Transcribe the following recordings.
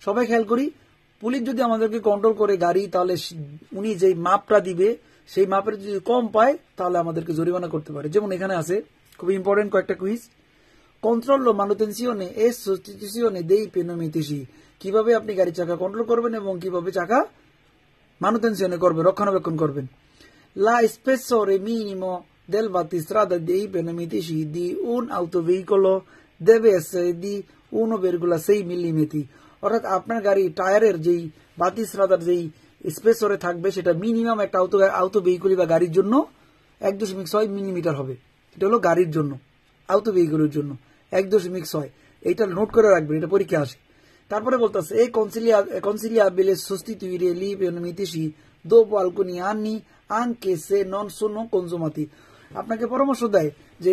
সবাই খেয়াল করি, পুলিশ যদি আমাদেরকে কন্ট্রোল করে গাড়ি, তাহলে উনি যে মাপটা দিবে সেই মাপের যদি কম পায় তাহলে আমাদেরকে জরিমানা করতে পারে। যেমন এখানে আছে খুব ইম্পর্টেন্ট কয়েকটা quiz. Control manutenzione e sostituzione dei pneumatici, কিভাবে আপনি গাড়ি চাকা কন্ট্রোল করবেন এবং কিভাবে চাকা manutenzione করবেন, রক্ষণাবেক্ষণ করবেন। La spessore minimo del battistrada dei pneumatici di un autoveicolo deve essere di 1,6 mm, অর্থাৎ আপনার গাড়ি টায়ারের যেই বাতিস্রাদার যেই স্পেসরে থাকবে সেটা মিনিমাম একটা আউটো ভেহিকুলি বা গাড়ির জন্য 1.6 মিলিমিটার হবে। এটা হলো গাড়ির জন্য, আউটো ভেহিকুলের জন্য 1.6। এইটা নোট করে রাখবেন, এটা পরীক্ষা আসে। তারপরে বলতেছে এই consigliabile sostituire li pneumatici dopo alcuni anni anche se non sono consumati, আপনাকে পরামর্শ দেয় যে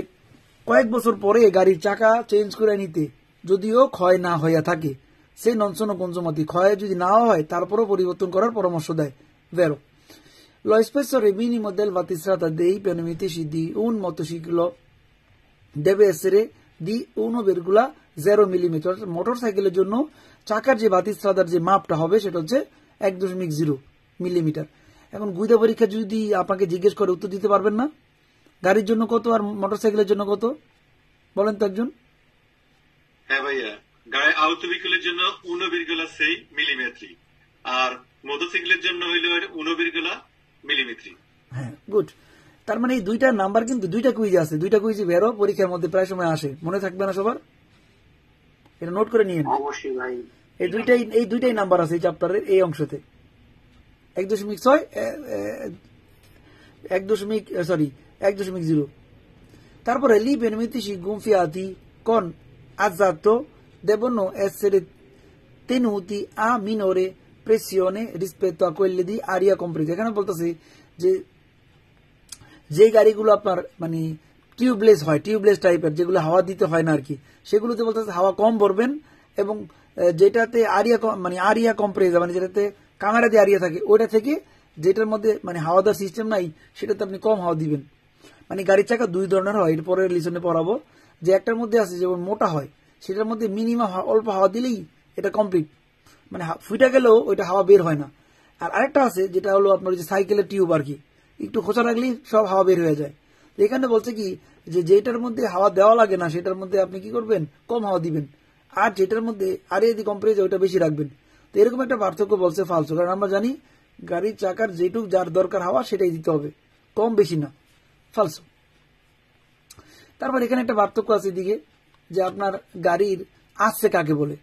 কয়েক বছর পরে গাড়ির চাকা চেঞ্জ করে নিতে, যদিও ক্ষয় না হইয়া থাকে। সে নন সোনো কনজুমাতি, ক্ষয় যদি নাও হয় তারপরও পরিবর্তন করার পরামর্শ দেয়। ভেরো lo spessore minimo del battistrada dei pneumatici di un motociclo deve essere di 1,0 mm, motor সাইকেলের জন্য চাকার যে বাতিস্রাদার যে মাপটা হবে সেটা হচ্ছে 1.0 মিলিমিটার। এখন গুইদা পরীক্ষা যদি আপনাকে জিজ্ঞেস করে উত্তর দিতে পারবেন না, গাড়ির জন্য কত আর মোটর সাইকেলের জন্য কত বলেন তো একজন। হ্যাঁ ভাইয়া, গাড়ি আউটো ভেহিকুলের জন্য 1,6 মিলিমিটার আর মোটরসাইকেলের জন্য হইল 1 মিলিমিটার। হ্যাঁ, গুড। তার মানে এই দুইটা নাম্বার কিন্তু দুইটা কুইজ আছে, দুইটা কুইজই বেরো পরীক্ষার মধ্যে প্রায় সময় আসে, মনে থাকবে না সবার? এটা নোট করে নিয়ে। অবশ্যই ভাই, এই দুইটাই নাম্বার আছে এই চ্যাপ্টারের এই অংশতে। 1.0। তারপরে li pneumatici gonfiati con azzatto devono essere tenuti a minore pressione rispetto a quelli di aria compresa। এখানে বলতেছে যে গাড়িগুলো আপনার মানে টিউবলেস হয়, টিউবলেস টাইপের, যেগুলো হাওয়া দিতে হয় না আর কি, সেগুলোতে বলতেছে হাওয়া কম ভরবেন, এবং যেটাতে আরিয়া কম্প্রেস মানে যেটাতে কামেরা দিয়ে আরিয়া থাকে ওইটা থেকে, যেটার মধ্যে মানে হাওয়া দেওয়ার সিস্টেম নাই সেটাতে আপনি কম হাওয়া দিবেন। মানে গাড়ির চাকা দুই ধরনের হয়, এরপরে লিসনে পড়াবো। যে একটার মধ্যে আছে যেমন মোটা হয়, সেটার মধ্যে মিনিমাম অল্প হাওয়া দিলেই এটা কমপ্লিট, মানে ফুটা গেলেও ওইটা হাওয়া বের হয় না। আর আরেকটা আছে যেটা হলো আপনার যে সাইকেলের টিউব আর কি, একটু খোঁচা রাখলেই সব হাওয়া বের হয়ে যায়। এখানে বলছে কি যে যেটার মধ্যে হাওয়া দেওয়া লাগে না সেটার মধ্যে আপনি কি করবেন, কম হাওয়া দিবেন, আর যেটার মধ্যে আরে যদি কম্প্রেস ওইটা বেশি রাখবেন। তো এরকম একটা পার্থক্য বলছে ফালসো, কারণ আমরা জানি গাড়ির চাকার যেটুক যার দরকার হাওয়া সেটাই দিতে হবে, কম বেশি না, ফালসো। তারপর এখানে একটা পার্থক্য আছে এদিকে, যে আপনার গাড়ির আসছে কাকে বলে।